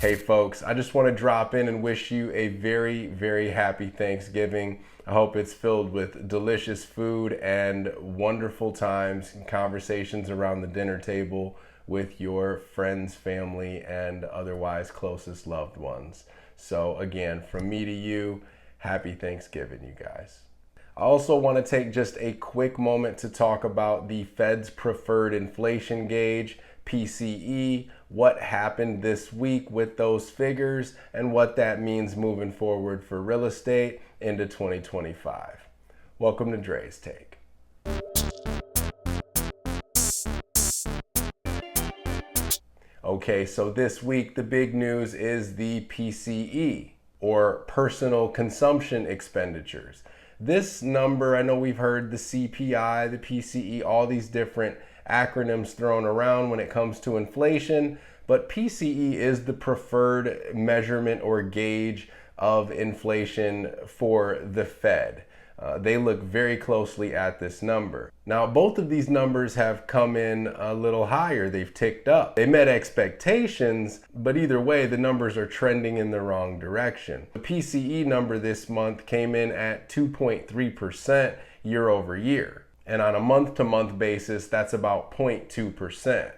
Hey folks, I just want to drop in and wish you a very, very happy Thanksgiving. I hope it's filled with delicious food and wonderful times and conversations around the dinner table with your friends, family, and otherwise closest loved ones. So again, from me to you, happy Thanksgiving, you guys. I also want to take just a quick moment to talk about the Fed's preferred inflation gauge, PCE, what happened this week with those figures, and what that means moving forward for real estate into 2025. Welcome to Dre's Take. Okay, so this week the big news is the PCE, or personal consumption expenditures. This number, I know we've heard the CPI, the PCE, all these different acronyms thrown around when it comes to inflation, but PCE is the preferred measurement or gauge of inflation for the Fed. They look very closely at this number. Now, both of these numbers have come in a little higher. They've ticked up. They met expectations, but either way, the numbers are trending in the wrong direction. The PCE number this month came in at 2.3% year over year. And on a month-to-month basis, that's about 0.2%.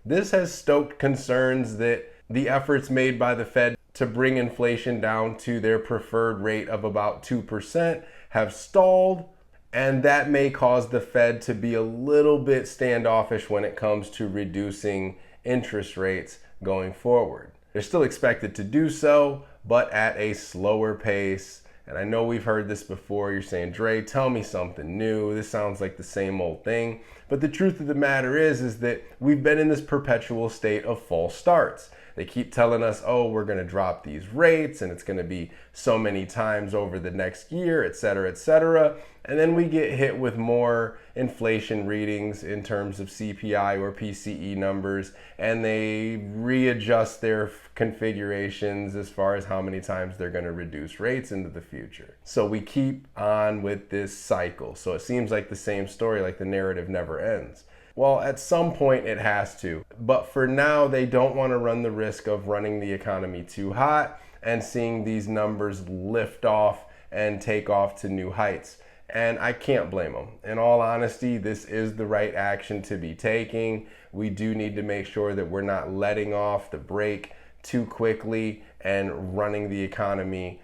This has stoked concerns that the efforts made by the Fed to bring inflation down to their preferred rate of about 2% have stalled, and that may cause the Fed to be a little bit standoffish when it comes to reducing interest rates going forward. They're still expected to do so, but at a slower pace. And I know we've heard this before. You're saying, Dre, tell me something new. This sounds like the same old thing. But the truth of the matter is that we've been in this perpetual state of false starts. They keep telling us, oh, we're going to drop these rates and it's going to be so many times over the next year, et cetera, et cetera. And then we get hit with more inflation readings in terms of CPI or PCE numbers, and they readjust their configurations as far as how many times they're going to reduce rates into the future. So we keep on with this cycle. So it seems like the same story, like the narrative never ends. Well, at some point it has to, but for now they don't want to run the risk of running the economy too hot and seeing these numbers lift off and take off to new heights. And I can't blame them. In all honesty, this is the right action to be taking. We do need to make sure that we're not letting off the brake too quickly and running the economy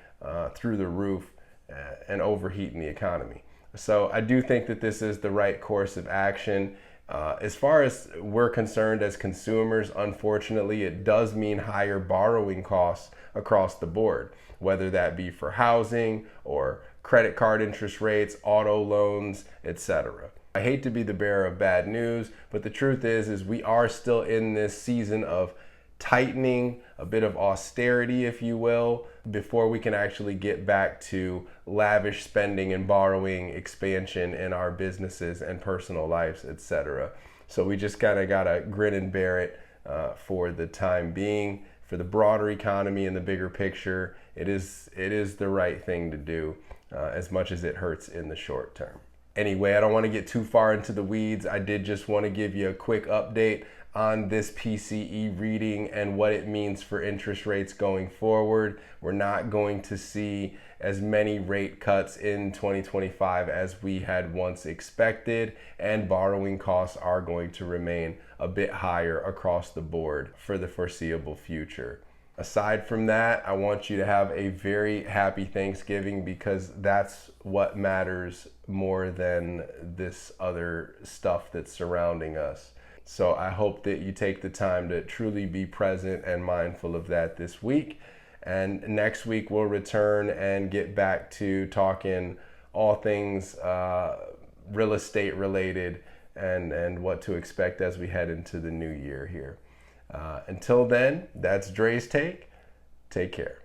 through the roof and overheating the economy. So I do think that this is the right course of action. As far as we're concerned as consumers, unfortunately, it does mean higher borrowing costs across the board, whether that be for housing or credit card interest rates, auto loans, etc. I hate to be the bearer of bad news, but the truth is we are still in this season of tightening, a bit of austerity, if you will, before we can actually get back to lavish spending and borrowing expansion in our businesses and personal lives, etc. So we just kind of got to grin and bear it for the time being. For the broader economy and the bigger picture, it is the right thing to do, as much as it hurts in the short term. Anyway, I don't want to get too far into the weeds. I did just want to give you a quick update on this PCE reading and what it means for interest rates going forward. We're not going to see as many rate cuts in 2025 as we had once expected, and borrowing costs are going to remain a bit higher across the board for the foreseeable future. Aside from that, I want you to have a very happy Thanksgiving, because that's what matters more than this other stuff that's surrounding us. So I hope that you take the time to truly be present and mindful of that this week. And next week we'll return and get back to talking all things real estate related and what to expect as we head into the new year here. Until then, that's Dre's Take. Take care.